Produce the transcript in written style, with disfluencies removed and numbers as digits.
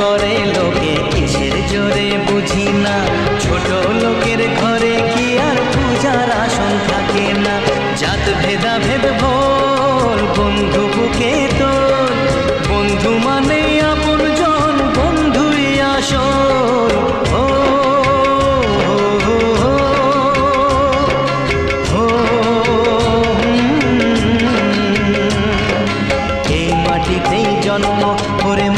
করে লোকে কিসের জোরে বুঝি না, ছোট লোকের ঘরে কি আর পূজার আসন থাকে না। জাত ভেদা ভেদ ভোল বন্ধু বুকে তোর, বন্ধু মানে আপন জন, বন্ধুই আসল। ও এই মাটিতেই জন্ম, ওরে